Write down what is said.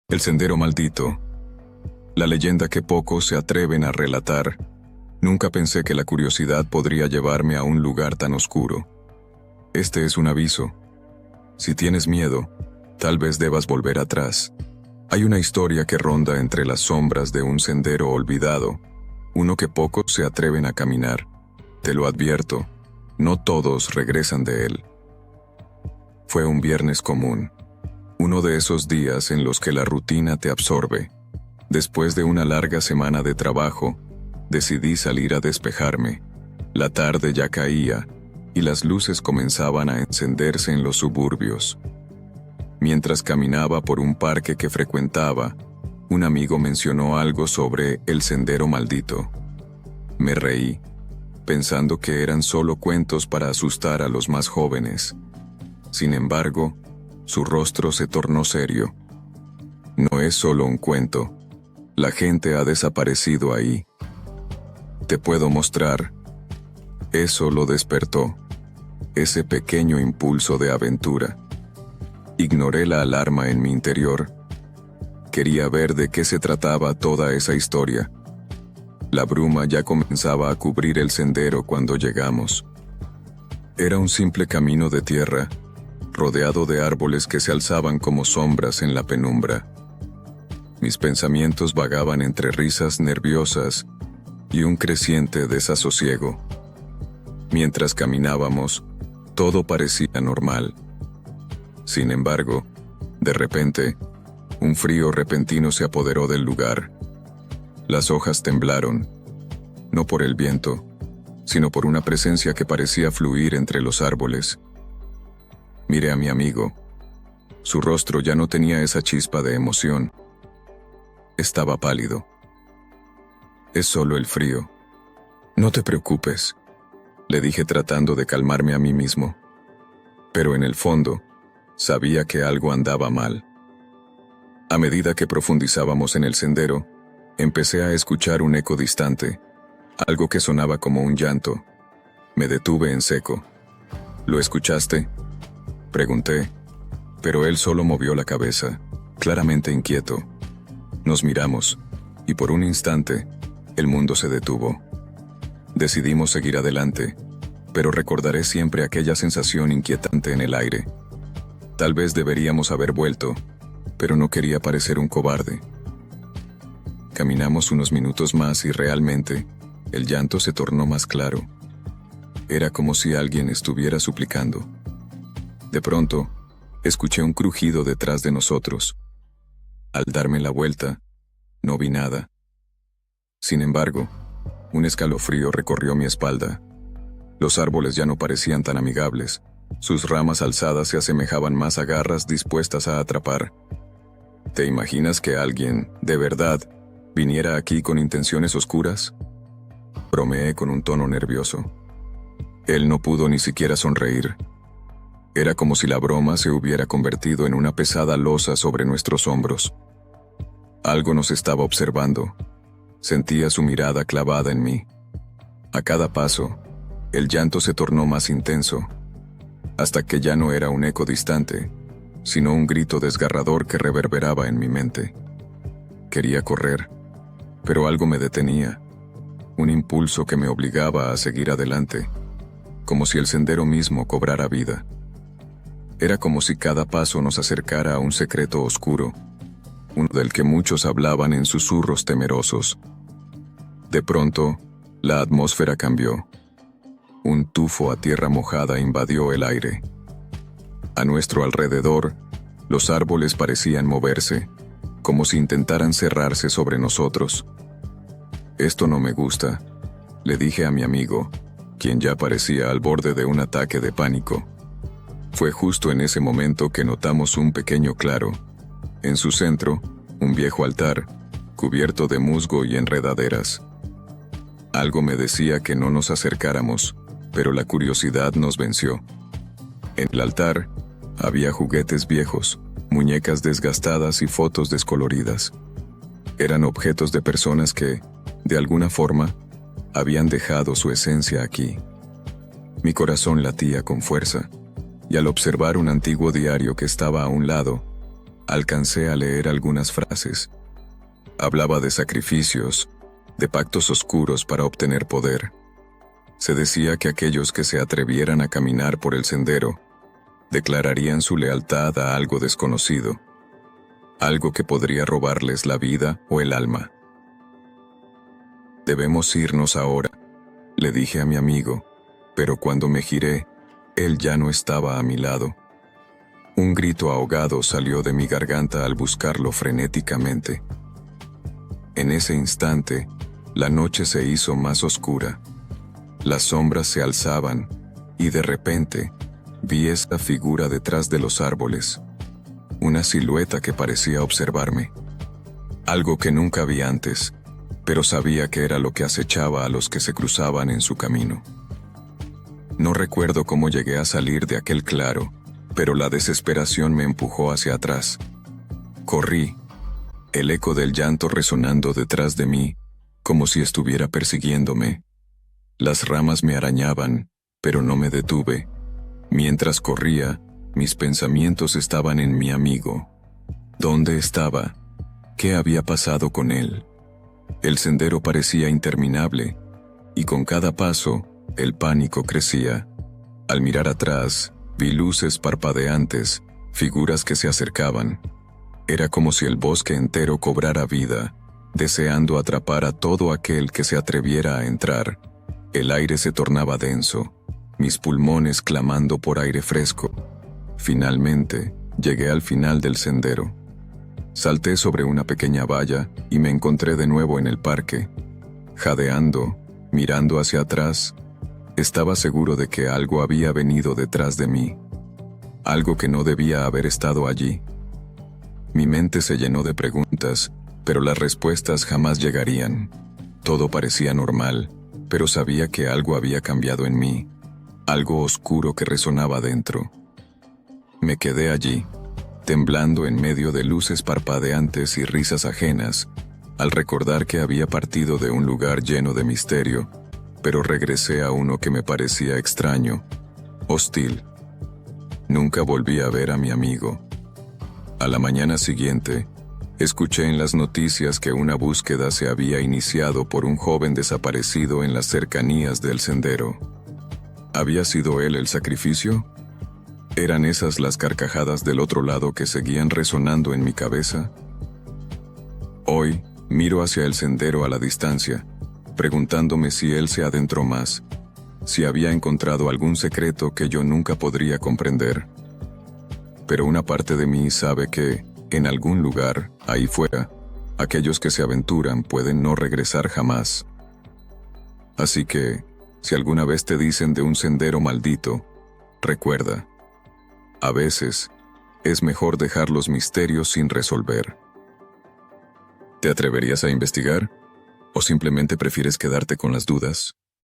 El sendero maldito. La leyenda que pocos se atreven a relatar. Nunca pensé que la curiosidad podría llevarme a un lugar tan oscuro. Este es un aviso. Si tienes miedo, tal vez debas volver atrás. Hay una historia que ronda entre las sombras de un sendero olvidado, uno que pocos se atreven a caminar. Te lo advierto, no todos regresan de él. Fue un viernes común. Uno de esos días en los que la rutina te absorbe. Después de una larga semana de trabajo, decidí salir a despejarme. La tarde ya caía, y las luces comenzaban a encenderse en los suburbios. Mientras caminaba por un parque que frecuentaba, un amigo mencionó algo sobre el sendero maldito. Me reí, pensando que eran solo cuentos para asustar a los más jóvenes. Sin embargo, su rostro se tornó serio. No es solo un cuento. La gente ha desaparecido ahí. Te puedo mostrar. Eso lo despertó. Ese pequeño impulso de aventura. Ignoré la alarma en mi interior. Quería ver de qué se trataba toda esa historia. La bruma ya comenzaba a cubrir el sendero cuando llegamos. Era un simple camino de tierra, rodeado de árboles que se alzaban como sombras en la penumbra. Mis pensamientos vagaban entre risas nerviosas y un creciente desasosiego. Mientras caminábamos, todo parecía normal. Sin embargo, de repente, un frío repentino se apoderó del lugar. Las hojas temblaron, no por el viento, sino por una presencia que parecía fluir entre los árboles. Miré a mi amigo. Su rostro ya no tenía esa chispa de emoción. Estaba pálido. Es solo el frío. No te preocupes, le dije tratando de calmarme a mí mismo. Pero en el fondo, sabía que algo andaba mal. A medida que profundizábamos en el sendero, empecé a escuchar un eco distante, algo que sonaba como un llanto. Me detuve en seco. ¿Lo escuchaste?, pregunté, pero él solo movió la cabeza, claramente inquieto. Nos miramos, y por un instante, el mundo se detuvo. Decidimos seguir adelante, pero recordaré siempre aquella sensación inquietante en el aire. Tal vez deberíamos haber vuelto, pero no quería parecer un cobarde. Caminamos unos minutos más y realmente, el llanto se tornó más claro. Era como si alguien estuviera suplicando. De pronto, escuché un crujido detrás de nosotros. Al darme la vuelta, no vi nada. Sin embargo, un escalofrío recorrió mi espalda. Los árboles ya no parecían tan amigables. Sus ramas alzadas se asemejaban más a garras dispuestas a atrapar. ¿Te imaginas que alguien, de verdad, viniera aquí con intenciones oscuras?, bromeé con un tono nervioso. Él no pudo ni siquiera sonreír. Era como si la broma se hubiera convertido en una pesada losa sobre nuestros hombros. Algo nos estaba observando. Sentía su mirada clavada en mí. A cada paso, el llanto se tornó más intenso, hasta que ya no era un eco distante, sino un grito desgarrador que reverberaba en mi mente. Quería correr, pero algo me detenía, un impulso que me obligaba a seguir adelante, como si el sendero mismo cobrara vida. Era como si cada paso nos acercara a un secreto oscuro, uno del que muchos hablaban en susurros temerosos. De pronto, la atmósfera cambió. Un tufo a tierra mojada invadió el aire. A nuestro alrededor, los árboles parecían moverse, como si intentaran cerrarse sobre nosotros. Esto no me gusta, le dije a mi amigo, quien ya parecía al borde de un ataque de pánico. Fue justo en ese momento que notamos un pequeño claro. En su centro, un viejo altar, cubierto de musgo y enredaderas. Algo me decía que no nos acercáramos, pero la curiosidad nos venció. En el altar, había juguetes viejos, muñecas desgastadas y fotos descoloridas. Eran objetos de personas que, de alguna forma, habían dejado su esencia aquí. Mi corazón latía con fuerza, y al observar un antiguo diario que estaba a un lado, Alcancé a leer algunas frases. Hablaba de sacrificios, de pactos oscuros para obtener poder. Se decía que aquellos que se atrevieran a caminar por el sendero declararían su lealtad a algo desconocido, algo que podría robarles la vida o el alma. «Debemos irnos ahora», le dije a mi amigo, pero cuando me giré, él ya no estaba a mi lado. Un grito ahogado salió de mi garganta al buscarlo frenéticamente. En ese instante, la noche se hizo más oscura. Las sombras se alzaban, y de repente, vi esta figura detrás de los árboles. Una silueta que parecía observarme. Algo que nunca vi antes, pero sabía que era lo que acechaba a los que se cruzaban en su camino. No recuerdo cómo llegué a salir de aquel claro, pero la desesperación me empujó hacia atrás. Corrí, el eco del llanto resonando detrás de mí, como si estuviera persiguiéndome. Las ramas me arañaban, pero no me detuve. Mientras corría, mis pensamientos estaban en mi amigo. ¿Dónde estaba? ¿Qué había pasado con él? El sendero parecía interminable, y con cada paso, el pánico crecía. Al mirar atrás, vi luces parpadeantes, figuras que se acercaban. Era como si el bosque entero cobrara vida, deseando atrapar a todo aquel que se atreviera a entrar. El aire se tornaba denso, mis pulmones clamando por aire fresco. Finalmente, llegué al final del sendero. Salté sobre una pequeña valla y me encontré de nuevo en el parque. Jadeando, mirando hacia atrás, estaba seguro de que algo había venido detrás de mí. Algo que no debía haber estado allí. Mi mente se llenó de preguntas, pero las respuestas jamás llegarían. Todo parecía normal, pero sabía que algo había cambiado en mí. Algo oscuro que resonaba dentro. Me quedé allí, temblando en medio de luces parpadeantes y risas ajenas, al recordar que había partido de un lugar lleno de misterio, pero regresé a uno que me parecía extraño, hostil. Nunca volví a ver a mi amigo. A la mañana siguiente, escuché en las noticias que una búsqueda se había iniciado por un joven desaparecido en las cercanías del sendero. ¿Había sido él el sacrificio? ¿Eran esas las carcajadas del otro lado que seguían resonando en mi cabeza? Hoy, miro hacia el sendero a la distancia, preguntándome si él se adentró más, si había encontrado algún secreto que yo nunca podría comprender. Pero una parte de mí sabe que, en algún lugar, ahí fuera, aquellos que se aventuran pueden no regresar jamás. Así que, si alguna vez te dicen de un sendero maldito, recuerda, a veces, es mejor dejar los misterios sin resolver. ¿Te atreverías a investigar? ¿O simplemente prefieres quedarte con las dudas?